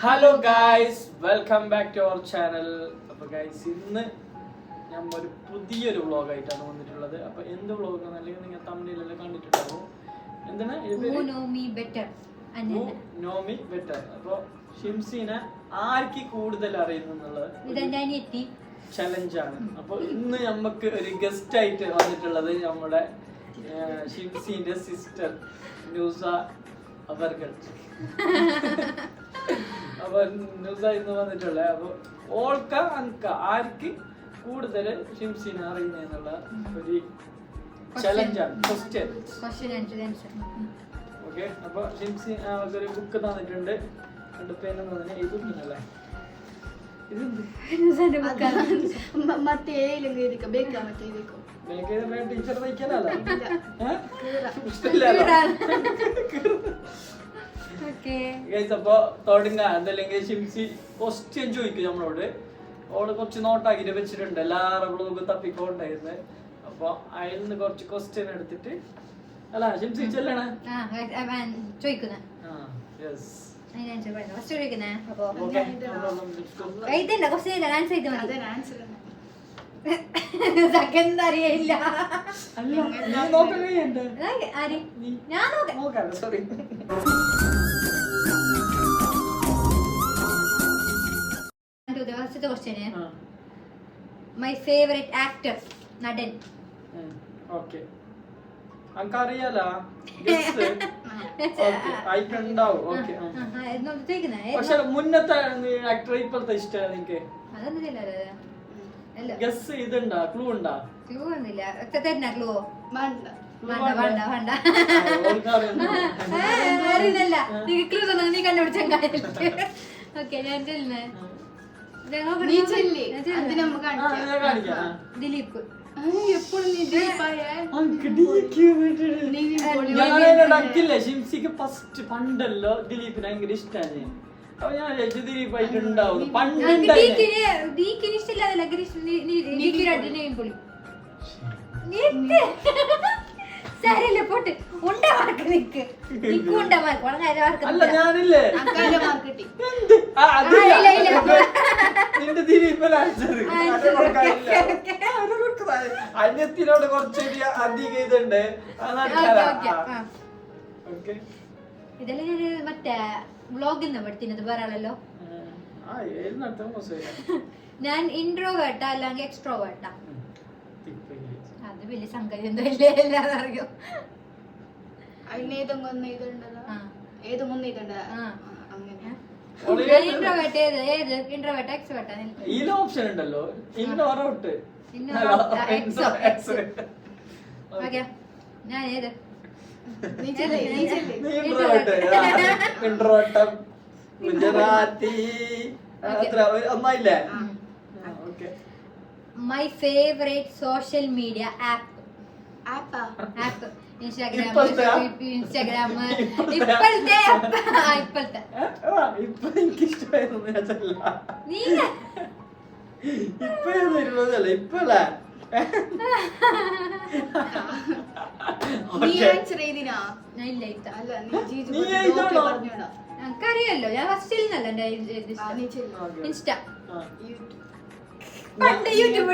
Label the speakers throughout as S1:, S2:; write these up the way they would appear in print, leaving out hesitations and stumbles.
S1: Hello guys, welcome back to our channel. അപ്പോൾ guys, ഇന്ന് ഞാൻ ഒരു പുതിയൊരു വ്ളോഗായിട്ടാണ് വന്നിട്ടുള്ളത്. അപ്പോൾ എന്ത് വ്ളോഗ് അല്ലെങ്കിൽ നിങ്ങൾ തമിഴിലെല്ലാം കണ്ടിട്ടുണ്ടാവും. എന്താണ് നോ മീ ബെറ്റർ. അപ്പോൾ ഷിംസിനെ ആർക്ക് കൂടുതൽ അറിയുന്നുള്ളത് ചലഞ്ചാണ്. അപ്പോൾ ഇന്ന് നമുക്ക് ഒരു ഗസ്റ്റ് ആയിട്ട് വന്നിട്ടുള്ളത് നമ്മുടെ ഷിംസിന്റെ സിസ്റ്റർ ന്യൂസ അവർകൾ. അപ്പൊ ന്യൂസ ഇന്ന് വന്നിട്ടുള്ളത്. അപ്പൊ ഓൾക്ക അൻക ആർക്ക് കൂടുതൽ ഷിംസിനെ അറിയുന്നുള്ള ഒരു ചലഞ്ചാണ്. ഓക്കെ, അപ്പൊ ഷിംസി ഒരു ബുക്ക് തന്നിട്ടുണ്ട്. രണ്ട് പേരും തന്നെ ഇതൊന്നുമല്ലേ, ടീച്ചർ തയ്ക്കാനല്ല. അപ്പൊ തുടങ്ങാ. അതല്ലെങ്കിൽ ഷിംസി ക്വസ്റ്റ്യൻ ചോദിക്കും നമ്മളോട്. ഓള് കുറച്ച് നോട്ടാക്കിട്ട് വെച്ചിട്ടുണ്ട്, എല്ലാവരും ബ്ലോഗ് തപ്പിക്കൊണ്ടായിരുന്നു. അപ്പൊ അതിൽ നിന്ന് കുറച്ച് ക്വസ്റ്റ്യൻ എടുത്തിട്ട് അല്ല ഷിംസി ചെല്ലണേ
S2: മൈ ഫേവറേറ്റ് ആക്ടർ, നടൻ.
S1: ഓക്കെ, അനക്കറിയാലോ പക്ഷെ മുന്നത്തെ ആക്ടർ ഇപ്പോഴത്തെ ഇഷ്ടമാണ് നിനക്ക്? ഗസ് ഇതുണ്ടാ, ക്ലൂ ഉണ്ടാ?
S2: ക്ലൂ ഒന്നുമില്ല. തരുന്ന ക്ലൂ നീ കണ്ടുപിടിച്ച. ഓക്കെ, ഞാൻ ചെല്ലുന്നേ. ദിലീപ്.
S1: ഷിംസിക്ക് ഫസ്റ്റ് പണ്ടല്ലോ ദിലീപിന് ഭയങ്കര ഇഷ്ടമാണ്. അപ്പൊ ഞാൻ ദിലീപായിട്ടുണ്ടാവും. അല്ല ഞാനില്ലേ നിന്റെ ദിലീപ് അന്യത്തിനോട് കുറച്ചൊരു അധികം ഇതുണ്ട്.
S2: ഇതെല്ലാം ഞാൻ മറ്റേ വ്ളോഗിൽ നിന്ന് പഠിക്കുന്നത് പറയാലോ. ഞാൻ ഇൻട്രോവേർട്ടാ അല്ലെങ്കിൽ എക്സ്ട്രോവേർട്ടാ? അത് വലിയ സംഗതി എന്തോ ഇല്ലാതെ അറിയോ.
S1: ഓപ്ഷൻ ഉണ്ടല്ലോ,
S2: ഞാൻ ഏത്
S1: ഒന്നായില്ലേ?
S2: My favourite social media app Instagram. ഇപ്പോഴത്തെ
S1: ഇപ്പൊ എനിക്കിഷ്ടമായിരുന്നു. ഇപ്പല്ല
S2: എനിക്കറിയല്ലോ, ഞാൻ ഫസ്റ്റ് ചെല്ലുന്നല്ലോ ഇൻസ്റ്റ. പണ്ട് യൂട്യൂബ്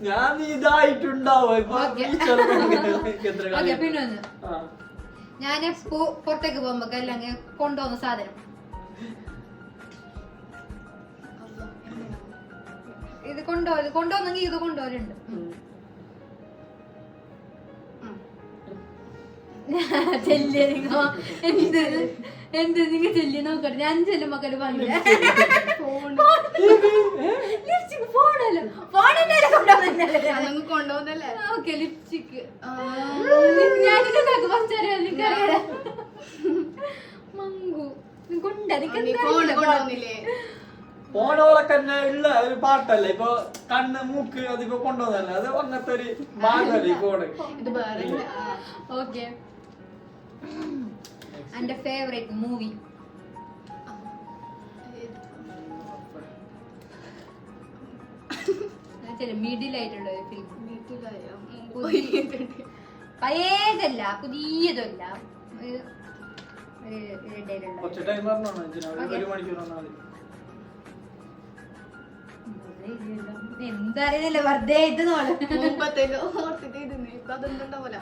S1: ഞാൻ ഇതായിട്ടുണ്ടാവും.
S2: പിന്നൊന്ന്, ഞാൻ പുറത്തേക്ക് പോകുമ്പോ അല്ലെങ്കിൽ കൊണ്ടുപോകുന്ന സാധനം. ഇത് കൊണ്ടുപോകുന്നെങ്കിൽ ഇത് കൊണ്ടുപോലുണ്ട്. എന്ത് നിങ്ങൾ ചെല്ലി നോക്കട്ടെ. ഞാൻ ചെല്ലുമ്പോ പറഞ്ഞില്ല ഫോണല്ലോ, ഫോണെന്നാലും കൊണ്ടുപോകുന്നല്ലേ. Okay, lipstick. ഞാനിത് ഫസ്റ്റ് അറിയാം. നിനക്കറിയാം മങ്കു കൊണ്ടുപോകുന്നില്ലേ?
S1: പോണോളൊക്കെ തന്നെ ഉള്ള ഒരു പാട്ടല്ലേ. ഇപ്പൊ കണ്ണ് മൂക്ക് അതിപ്പോ കൊണ്ടുപോകുന്നല്ലേ, അത് അങ്ങനത്തെ ഒരു ഭാഗമല്ലേ ഈ ഫോണ്.
S2: ഓക്കെ, എന്റെ ഫേവറേറ്റ് മൂവി മിഡിൽ ആയിട്ടുള്ള ഒരു ഫിലിം.
S3: വീട്ടിലായോ
S2: പഴയതല്ല പുതിയതല്ല,
S1: കുറച്ച് ടൈം പറഞ്ഞോളൂ, ഒരു മണിക്കൂർ വന്നാൽ മതി.
S2: എന്താ അറിയുന്നില്ല, വെറുതെ ഇത് നോള്.
S3: മുമ്പത്തേക്ക് ഓർത്തിട്ട് ഇരുന്ന് ഇപ്പൊ അതൊന്നുണ്ടാവൂല.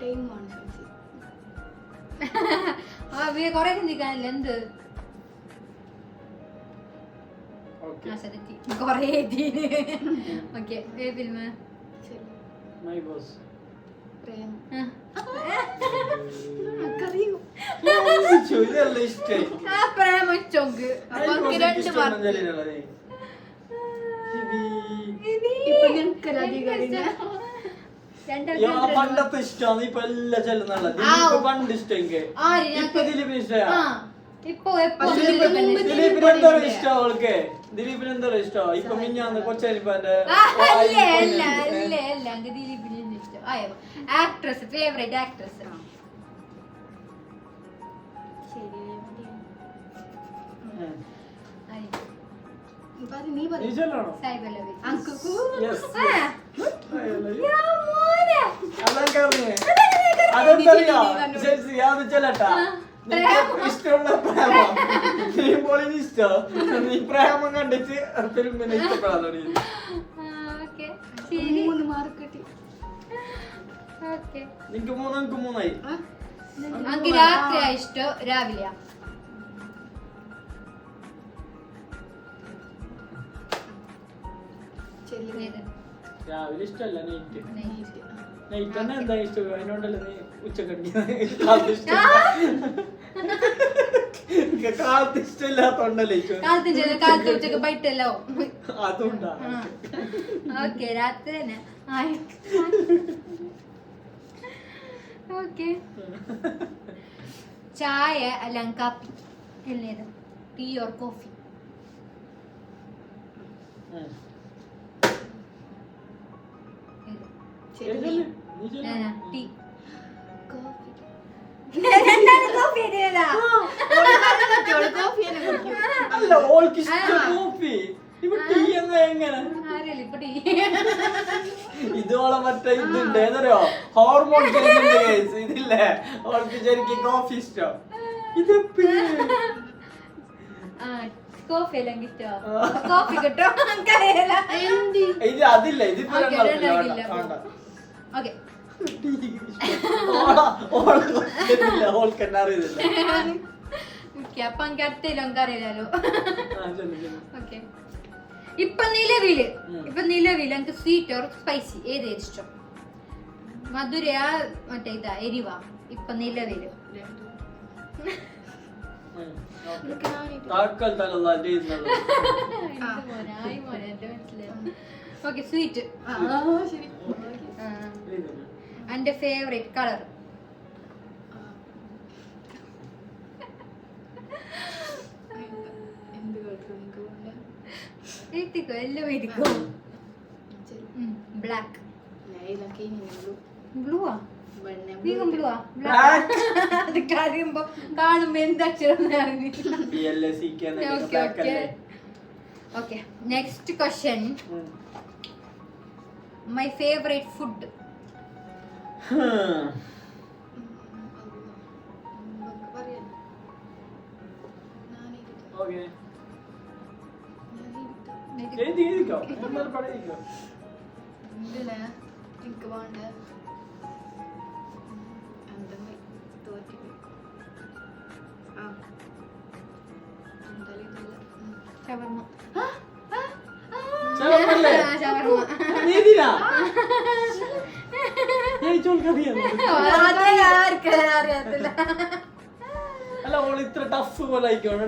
S3: ടൈമാണ് ചോദിച്ചത്.
S2: കൊറേ ചിന്തിക്കാനില്ല. എന്ത്
S1: Okay.
S2: കൊറേ ഓക്കെ. ഫിലിം
S3: ശരി.
S1: My boss.
S3: പ്രേമം.
S2: ആ
S3: നമുക്കറിയോ?
S1: ഇതല്ല ഇഷ്ടായി.
S2: പ്രേമ ചൊങ്ക്.
S3: അപ്പൊ നമുക്ക് 2 മാർക്ക്. ഇപ്പൊ നിനക്കല്ല അധികാരം.
S1: പണ്ടത്തെ ഇഷ്ടമാണ് ഇപ്പൊ എല്ലാം ചെല്ലുന്നുള്ളത്. ദിലീപ് പണ്ട് ഇഷ്ടമെങ്കിൽ ഇപ്പൊ ദിലീപിന് ഇഷ്ടമാണ്. ദിലീപിന് എന്തോ ഇഷ്ടം അവൾക്ക്. ദിലീപിന് എന്തോ ഇഷ്ടം ഇപ്പൊ മിഞ്ഞാന്ന് കൊച്ചരിപ്പാന്റെ
S2: ദിലീപിന് ഇഷ്ടം. Actress, favourite actress.
S3: ശരി
S1: നീ
S3: നീ
S1: ചൊല്ലണോ?
S2: സൈബലവി.
S1: Yes, അതെന്തറിയോ അത് ചെല്ലട്ടാ. ഇഷ്ടമുള്ള പ്രേമം നീ പോളിന് ഇഷ്ടം. നീ പ്രേമം കണ്ടിട്ട് ഫിലിമിനെ ഇഷ്ടപ്പെടാൻ തുടങ്ങി.
S3: 3 മാർക്ക് കിട്ടി.
S1: നിനക്ക് 3, എനിക്ക് 3ആയി.
S2: എനിക്ക് രാത്രിയാ ഇഷ്ടം, രാവിലെയാ?
S1: രാവിലെ ഇഷ്ടമല്ല, നൈറ്റ്.
S3: നൈറ്റ്.
S1: നൈറ്റ് തന്നെ എന്താ ഇഷ്ടം? അതിനോണ്ടല്ലേ നീ ഉച്ചക്കണ്ടി കാലത്ത് ഇഷ്ടമില്ലാത്തോണ്ടല്ലേ
S2: കാലത്ത് ഉച്ചക്ക് ബൈറ്റല്ലോ.
S1: അതുകൊണ്ടാ.
S2: ഓക്കെ, രാത്രി തന്നെ. ഓക്കെ. ചായ അല്ലെങ്കിൽ കാപ്പി? അല്ലേത് ടീ ഓർ കോഫി? ടീ.
S1: അല്ല ഓൾക്ക് ഇഷ്ടം കോഫി. ഇപ്പൊ ടീ എങ്ങനെ? ഇതോളെ മറ്റേ ഇതുണ്ട് ഏതറിയോ, ഹോർമോൺ ഇതില്ലേ ഓൾക്ക് ശരിക്കും കോഫി ഇഷ്ടം.
S2: കോഫി എല്ലാം കിട്ടോ? കോഫി കിട്ടോ?
S1: ഇത് അതില്ല, ഇതിപ്പോ
S2: ഓക്കെ.
S1: ഓൾക്ക് എന്നെ അറിയുന്നില്ല.
S2: അപ്പൊ എനിക്ക് അടുത്തല്ലോ നമുക്ക് അറിയാലോ. ഓക്കെ. ഇപ്പൊ നിലവില് എനിക്ക് സ്വീറ്റ് ഓർ സ്പൈസി ഏത് ഇഷ്ടം? മധുരയാ മറ്റേ ഇതാ എരിവാ? ഇപ്പൊ നിലവില് ഓക്കെ. സ്വീറ്റ്. എന്റെ ഫേവറേറ്റ് കളർ? എഴുതിക്കോ, എല്ലാം എഴുതിക്കോ. ബ്ലാക്ക്. ബ്ലൂവാ? ബ്ലൂവാ? അത് കഴിയുമ്പോ കാണുമ്പോ എന്താക്ഷരം അറിഞ്ഞില്ല. Okay. Next question. My favourite food? Shawarma.
S1: അല്ല ഓള് ഇത്ര ടഫ് പോലെ ആയിക്കോണ്ട്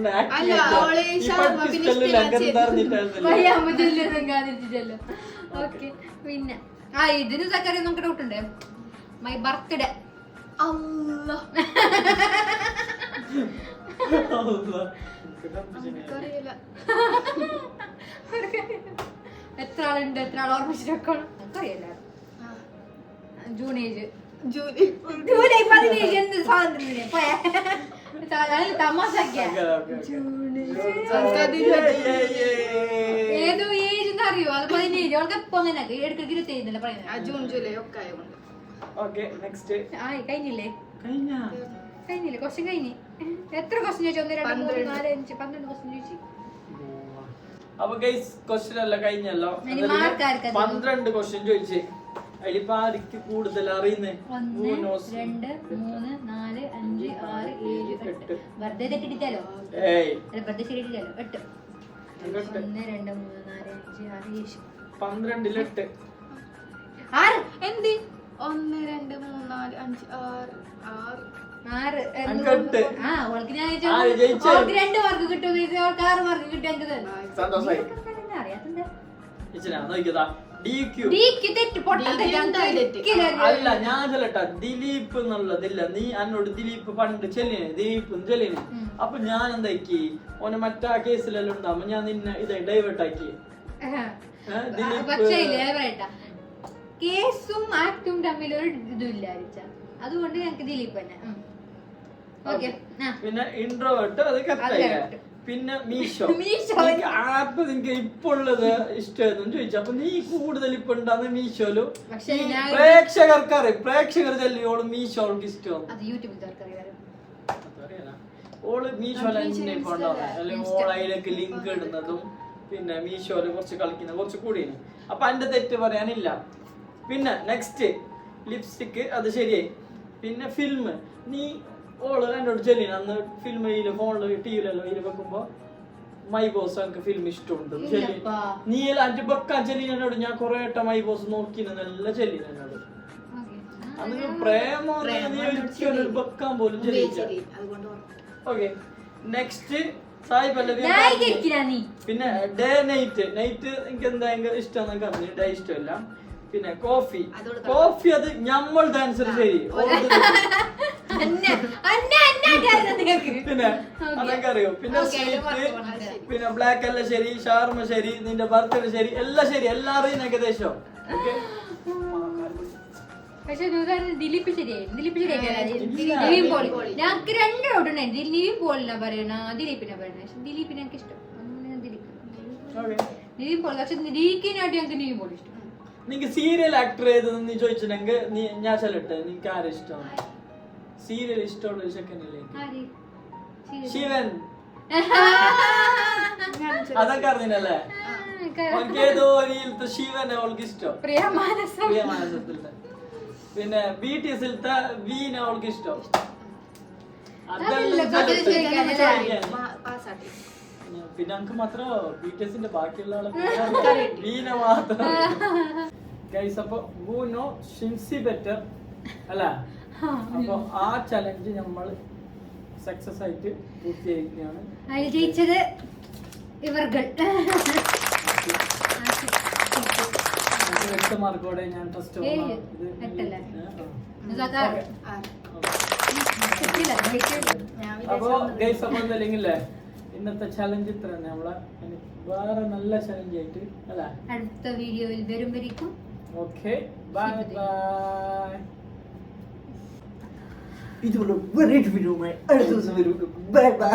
S2: പിന്നെ ഇതിന് സക്കറി നമുക്ക് ഡൗട്ട് ഉണ്ട്. My birthday? എത്ര ആളുണ്ട്, എത്ര ആൾ ഓർമ്മിച്ചിട്ടൊക്കെ അറിയില്ല. ജൂൺ 7
S3: ജൂലൈ
S2: ജൂലൈ 17 എന്ത് സ്വാതന്ത്ര്യം പോയാ തമാശക്കാ ഏതോ ഏജ് അറിയോ അത് 17 അവൾക്ക് എപ്പോ അങ്ങനെ ഇടയ്ക്ക് 27 പറയുന്നത്
S3: ജൂൺ ജൂലൈ ഒക്കെ ആയതുകൊണ്ട്
S1: ഓക്കെ നെക്സ്റ്റ്
S2: ആയി കഴിഞ്ഞില്ലേ
S1: കഴിഞ്ഞ
S2: ക്വസ്റ്റ്യൻ കഴിഞ്ഞ് എത്ര ക്വസ്റ്റ്യൻ ചോദിച്ചു 1 2 3 4 5 12 ക്വസ്റ്റ്യൻ ചോദിച്ചു
S1: അപ്പൊ ഗൈസ് ക്വസ്റ്റ്യൻ അല്ല കഴിഞ്ഞല്ലോ
S2: ഇനി mark ആർക്കാ?
S1: 12 ക്വസ്റ്റ്യൻ ചോദിച്ച് അതിലിപ്പോ ആർക്ക് കൂടുതൽ അറിയുന്നേ
S2: 1 2 3 4 5 6 7 8 വെറുതെ തെറ്റിട്ടാലോ
S1: ഏയ്
S2: വെറുതെ ശരിയിട്ടാലോ 8
S1: അങ്ങോട്ട്
S2: 1 2 3 4 5 6 7
S1: 12
S2: 6
S3: എന്ത് 1 2 3 4 5 6 6
S2: 6
S1: അങ്ങോട്ട്
S2: ആ ഓൾക്ക് ഞാൻ
S1: ആര് ജയിച്ചേ?
S2: ഓൾക്ക് 2 മാർക്ക് കിട്ടും ഓൾക്ക് 6 മാർക്ക് കിട്ടും എനിക്ക്
S1: സന്തോഷായി
S2: അറിയാത്തത്
S1: ഇച്ചിരി നോക്കിയതാ DQ
S2: ഡിക്ക് തെറ്റ് പൊട്ടാ
S1: അല്ല ഞാൻ ചെല്ലട്ടാ ദിലീപ് എന്നുള്ളതില്ല നീ എന്നോട് ദിലീപ് പണ്ട് ചെല്ലിനെ ദിലീപ് ചെല്ലിനെ അപ്പൊ ഞാൻ എന്താക്കി ഓനെ മറ്റാ കേസിലെല്ലാം ഉണ്ടാവുമ്പോ ഞാൻ നിന്നെ ഇതേ ഡൈവേർട്ട് ആക്കി
S2: പക്ഷേ ഇല്ലേ പറയട്ടാ കേസും ആക്ടും തമ്മിൽ ഒരു ഇതുമില്ല അതുകൊണ്ട് ഞങ്ങക്ക് ദിലീപ് തന്നെ ഓക്കെ
S1: പിന്നെ ഇൻട്രോവേർട്ട് അത് കറക്റ്റായില്ലേ
S2: correct.
S1: പിന്നെ മീഷോ
S2: മീഷോ.
S1: ആപ്പ് നിനക്ക് ഇപ്പൊ ഉള്ളത് ഇഷ്ടമായിരുന്നു ചോദിച്ചു അപ്പൊ നീ കൂടുതൽ ഇപ്പൊ ഉണ്ടാകുന്ന മീഷോയിലും
S2: പക്ഷേ ഞാൻ
S1: പ്രേക്ഷകർക്കറിയാം പ്രേക്ഷകർ ചെല്ലിയോള് മീഷോൾക്ക് ഇഷ്ടമാണ്
S2: അത് യൂട്യൂബിൽ അറിയാം
S1: ഓള് മീഷോയിൽ തന്നെ ഇപ്പൊ ഉണ്ടാവുന്നത് അല്ലെങ്കിൽ ഓൾ അതിലേക്ക് ലിങ്ക് ഇടുന്നതും പിന്നെ മീഷോയില് കുറച്ച് കളിക്കുന്ന കുറച്ച് കൂടിയാണ് അപ്പൊ എന്റെ തെറ്റ് പറയാനില്ല പിന്നെ നെക്സ്റ്റ് ലിപ്സ്റ്റിക് അത് ശരിയായി പിന്നെ ഫിലിം നീ ഓള് എന്നോട് ചെല്ലിന അന്ന് ഫിലിമില് ഫോണില് ടിവിയിലല്ലോ ഇതിൽ വെക്കുമ്പോ മൈ ബോസ് എനിക്ക് ഫിലിം ഇഷ്ടമുണ്ട്
S2: ഇല്ലപ്പാ.
S1: നീ അഞ്ച് വെക്കാൻ ചെല്ലിനോട് ഞാൻ കൊറേ വട്ടം മൈ ബോസ് നോക്കിന് നല്ല ചെല്ലിന എന്നോട് അന്ന് പ്രേമോ നീ ഒരിക്കലും വെക്കാൻ പോലും ചെല്ലിച്ച
S3: അതുകൊണ്ട്
S1: ഓക്കെ നെക്സ്റ്റ് സായി പല്ലവി
S2: നീ
S1: പിന്നെ ഡേ നൈറ്റ് എനിക്ക് എന്താ ഇഷ്ടം അറിഞ്ഞു ഡേ ഇഷ്ടമല്ല പിന്നെ കോഫി കോഫി അത് ഞമ്മളുടെ ആൻസർ ശരി പിന്നെ അതൊക്കെ അറിയോ പിന്നെ സ്വീറ്റ് പിന്നെ ബ്ലാക്ക് എല്ലാം ശരി ഷാർമ ശരി നിന്റെ ബർത്ത്ഡേ ശരി എല്ലാം ശരി എല്ലാം അറിയുന്ന ഏകദേശം ഓക്കെ
S2: പക്ഷെ ദിലീപ് ശരിയായി ദിലീപ് ശരിയായി നിവിൻ പോളി ഞങ്ങൾക്ക് 2 ഡൗട്ട് ഉണ്ടായി നിവിൻ പോളിനാ പറയണ ദിലീപിനെ പറയണ പക്ഷെ ദിലീപിനെ എനിക്ക് ഇഷ്ടം അതുകൊണ്ട് ഞാൻ ദിലീപ് നിവിൻ പോളി പക്ഷെ ദിലീപിനായിട്ട് ഞങ്ങൾക്ക് നിവിൻ പോളി ഇഷ്ടം
S1: നിനക്ക് സീരിയൽ ആക്ടർ ഏതെന്ന് നീ ചോദിച്ചിട്ടുണ്ടെങ്കിൽ നീ ഞാൻ ചെല്ലട്ടെ നിനക്ക് ആരെ ഇഷ്ടമാണ് സീരിയൽ ഇഷ്ടമുള്ള ഒരു സെക്കൻഡിലേക്ക് ശിവൻ അതൊക്കെ അറിഞ്ഞല്ലേ ഏതോ രീതിയിലത്തെ ശിവനെ അവൾക്ക് ഇഷ്ടം പ്രിയമാനസത്തിലെ പിന്നെ BTSിലത്തെ വീന അവൾക്ക് ഇഷ്ടം അതെല്ലാം
S3: പാസ്സാക്കി
S1: പിന്നെ നമുക്ക് മാത്രം BTSന്റെ ബാക്കിയുള്ള ആളെ വീന മാത്രം ഗൈസ് അപ്പൊ ഗൂനോ ഷിൻസി ബെറ്റർ അല്ല അപ്പൊ ആ ചലഞ്ച് നമ്മൾ സക്സസ് ആയിട്ട് പൂർത്തിയായിരിക്കുകയാണ്
S2: അതിൽ ജയിച്ചത് ഇവർകൾ
S1: 8 മാർക്കോടെ ഞാൻ ഫസ്റ്റ് അപ്പൊ ഗൈസ് അപ്പൊ എന്തല്ലെങ്കിലേ ഇന്നത്തെ ചലഞ്ച് ഇത്ര തന്നെ നമ്മളെ വേറെ നല്ല ചലഞ്ച് ആയിട്ട് അല്ല
S2: അടുത്ത വീഡിയോയിൽ വരുമ്പോഴേക്കും
S1: ഓക്കെ ബൈ ബൈ ഇതുപോലെ വെറൈറ്റി വീഡിയോ അടുത്ത ദിവസം വരും ബൈ ബൈ